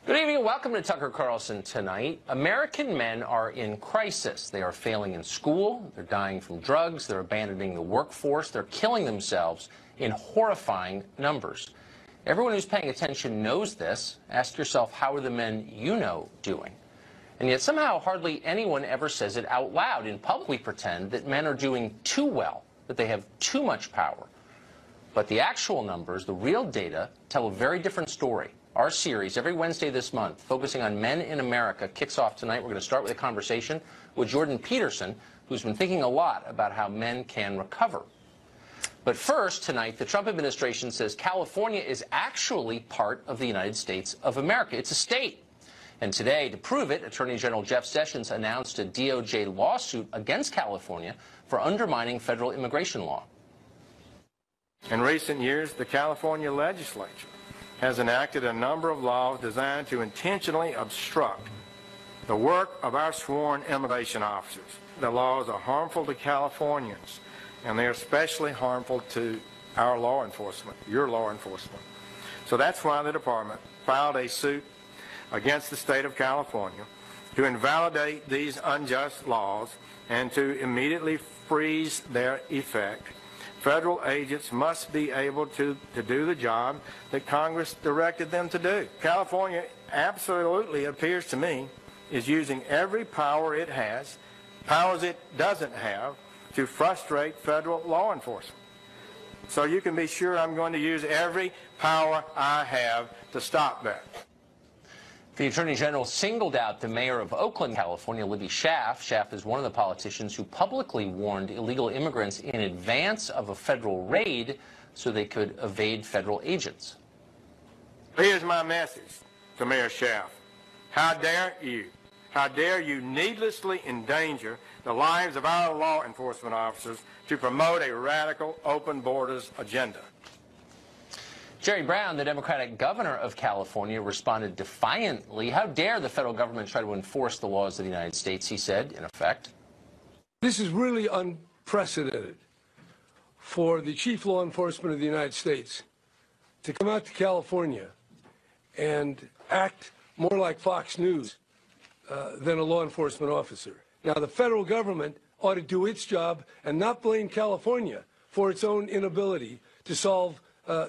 Good evening and welcome to Tucker Carlson Tonight. American men are in crisis. They are failing in school, they're dying from drugs, they're abandoning the workforce, they're killing themselves in horrifying numbers. Everyone who's paying attention knows this. Ask yourself, how are the men you know doing? And yet somehow hardly anyone ever says it out loud. In public, we pretend that men are doing too well, that they have too much power. But the actual numbers, the real data, tell a very different story. Our series, every Wednesday this month, focusing on men in America, kicks off tonight. We're going to start with a conversation with Jordan Peterson, who's been thinking a lot about how men can recover. But first, tonight, the Trump administration says California is actually part of the United States of America. It's a state. And today, to prove it, Attorney General Jeff Sessions announced a DOJ lawsuit against California for undermining federal immigration law. In recent years, the California legislature has enacted a number of laws designed to intentionally obstruct the work of our sworn immigration officers. The laws are harmful to Californians, and they're especially harmful to our law enforcement, your law enforcement. So that's why the department filed a suit against the state of California to invalidate these unjust laws and to immediately freeze their effect. Federal agents must be able to do the job that Congress directed them to do. California absolutely, it appears to me, is using every power it has, powers it doesn't have, to frustrate federal law enforcement. So you can be sure I'm going to use every power I have to stop that. The Attorney General singled out the mayor of Oakland, California, Libby Schaaf. Schaaf is one of the politicians who publicly warned illegal immigrants in advance of a federal raid so they could evade federal agents. Here's my message to Mayor Schaaf. How dare you? How dare you needlessly endanger the lives of our law enforcement officers to promote a radical open borders agenda? Jerry Brown, the Democratic governor of California, responded defiantly. How dare the federal government try to enforce the laws of the United States, he said, in effect. This is really unprecedented for the chief law enforcement of the United States to come out to California and act more like Fox News than a law enforcement officer. Now, the federal government ought to do its job and not blame California for its own inability to solve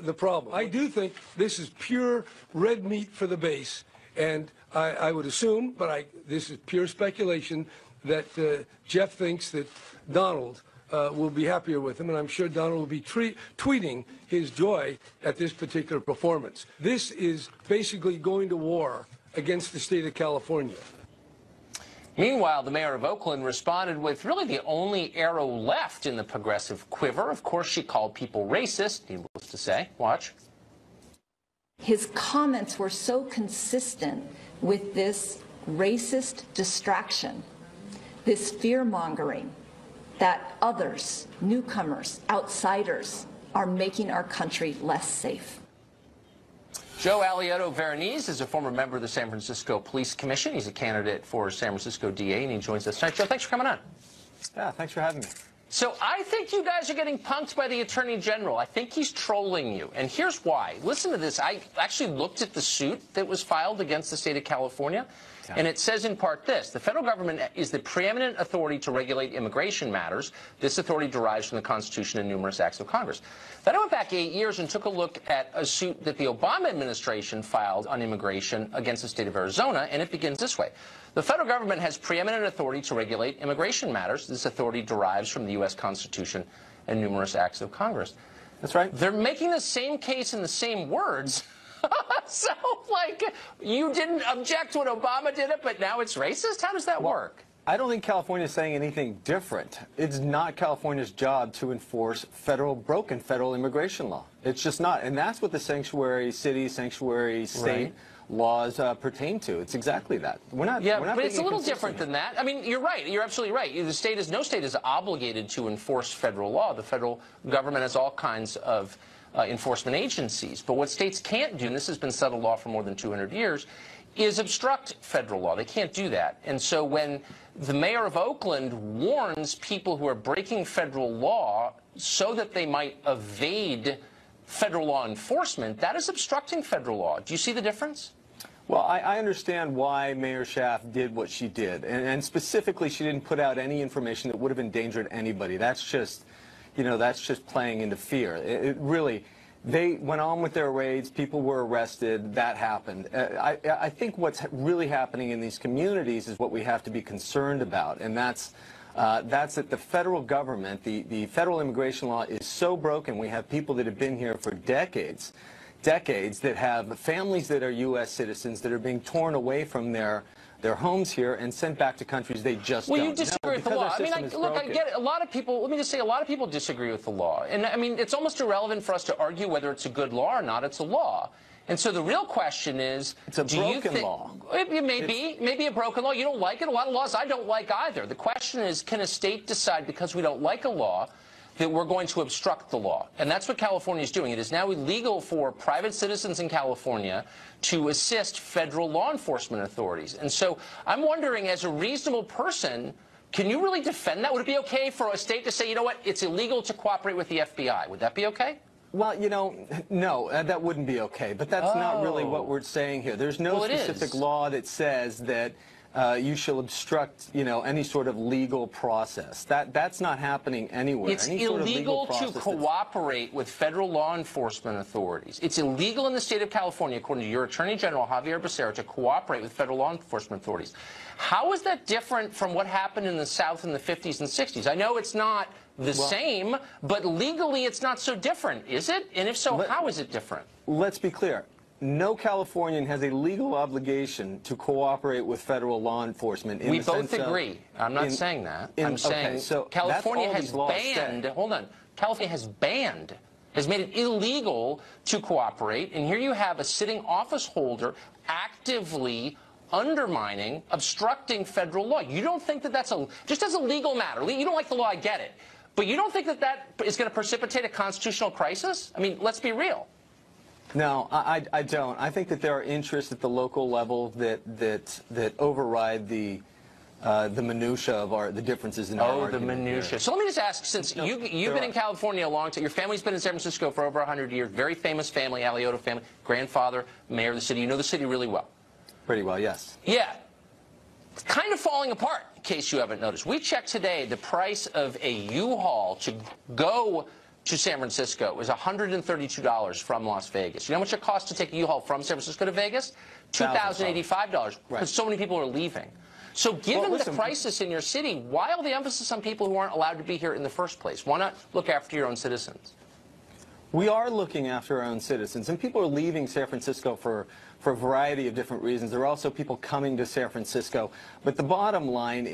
the problem. I do think this is pure red meat for the base, and I would assume, but this is pure speculation, that Jeff thinks that Donald will be happier with him, and I'm sure Donald will be tweeting his joy at this particular performance. This is basically going to war against the state of California. Meanwhile, the mayor of Oakland responded with really the only arrow left in the progressive quiver. Of course, she called people racist, needless to say. Watch. His comments were so consistent with this racist distraction, this fear-mongering that others, newcomers, outsiders, are making our country less safe. Joe Aliotto Veronese is a former member of the San Francisco Police Commission. He's a candidate for San Francisco DA, and he joins us tonight. Joe, thanks for coming on. Yeah, thanks for having me. So I think you guys are getting punked by the Attorney General. I think he's trolling you, and here's why. Listen to this. I actually looked at the suit that was filed against the state of California, and it says in part this: the federal government is the preeminent authority to regulate immigration matters. This authority derives from the Constitution and numerous acts of Congress. Then I went back 8 years and took a look at a suit that the Obama administration filed on immigration against the state of Arizona, and it begins this way. The federal government has preeminent authority to regulate immigration matters. This authority derives from the U.S. Constitution and numerous acts of Congress. That's right. They're making the same case in the same words. So, like, you didn't object when Obama did it, but now it's racist? How does that work? I don't think California is saying anything different. It's not California's job to enforce broken federal immigration law. It's just not. And that's what the sanctuary city, sanctuary state laws pertain to. It's exactly that. We're not but it's a little different than that. I mean, you're right. You're absolutely right. No state is obligated to enforce federal law. The federal government has all kinds of enforcement agencies. But what states can't do, and this has been settled law for more than 200 years, is obstruct federal law. They can't do that. And so when the mayor of Oakland warns people who are breaking federal law so that they might evade federal law enforcement, that is obstructing federal law. Do you see the difference? Well, I understand why Mayor Schaaf did what she did, and specifically, she didn't put out any information that would have endangered anybody. That's just, you know, that's just playing into fear. It really, they went on with their raids. People were arrested. That happened. I think what's really happening in these communities is what we have to be concerned about, and that's that the federal government, the federal immigration law, is so broken. We have people that have been here for decades that have families that are U.S. citizens that are being torn away from their homes here and sent back to countries they just don't know. Well, you disagree with the law. I mean, look, I get it. A lot of people, let me just say, a lot of people disagree with the law. And, I mean, it's almost irrelevant for us to argue whether it's a good law or not. It's a law. And so the real question is, it's a broken law. It may be a broken law. You don't like it. A lot of laws I don't like either. The question is, can a state decide, because we don't like a law, that we're going to obstruct the law? And that's what California is doing. It is now illegal for private citizens in California to assist federal law enforcement authorities. And so I'm wondering, as a reasonable person, can you really defend that? Would it be okay for a state to say, you know what, it's illegal to cooperate with the FBI? Would that be okay? Well, you know, no, that wouldn't be okay. But that's not really what we're saying here. There's no specific law that says that you shall obstruct, you know, any sort of legal process. That's not happening anywhere. It's illegal to cooperate with federal law enforcement authorities. It's illegal in the state of California, according to your Attorney General, Javier Becerra, to cooperate with federal law enforcement authorities. How is that different from what happened in the South in the 50s and 60s? I know it's not the same, but legally it's not so different, is it? And if so, how is it different? Let's be clear. No Californian has a legal obligation to cooperate with federal law enforcement. We both agree. I'm not saying that. I'm saying so California has banned, hold on, California has made it illegal to cooperate, and here you have a sitting office holder actively undermining, obstructing federal law. You don't think that that's just as a legal matter, you don't like the law, I get it, but you don't think that that is going to precipitate a constitutional crisis? I mean, let's be real. No, I don't. I think that there are interests at the local level that override the minutia of the differences in our argument. The minutia. Here. So let me just ask, since you've been in California a long time, your family's been in San Francisco for over 100 years, very famous family, Alioto family, grandfather, mayor of the city. You know the city really well. Pretty well, yes. Yeah. It's kind of falling apart, in case you haven't noticed. We checked today the price of a U-Haul to go to San Francisco is $132 from Las Vegas. You know how much it costs to take a U-Haul from San Francisco to Vegas? $2,085, because so many people are leaving. So given the crisis in your city, why all the emphasis on people who aren't allowed to be here in the first place? Why not look after your own citizens? We are looking after our own citizens, and people are leaving San Francisco for a variety of different reasons. There are also people coming to San Francisco. But the bottom line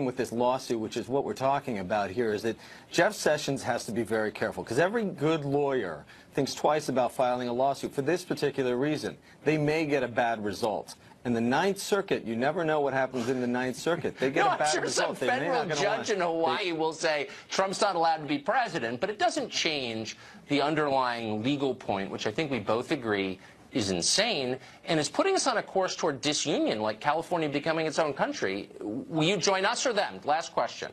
with this lawsuit, which is what we're talking about here, is that Jeff Sessions has to be very careful, because every good lawyer thinks twice about filing a lawsuit for this particular reason. They may get a bad result. In the Ninth Circuit, you never know what happens in the Ninth Circuit. They get a bad result. I'm sure some federal judge in Hawaii will say Trump's not allowed to be president, but it doesn't change the underlying legal point, which I think we both agree is insane and is putting us on a course toward disunion, like California becoming its own country. Will you join us or them? Last question.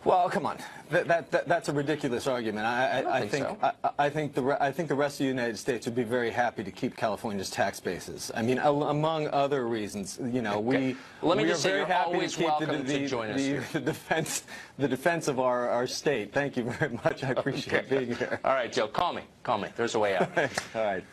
Well, come on. That's a ridiculous argument. I think the rest of the United States would be very happy to keep California's tax bases. I mean, among other reasons, you know, we are very happy to keep the defense of our state. Thank you very much. I appreciate being here. All right, Joe, call me. Call me. There's a way out. All right.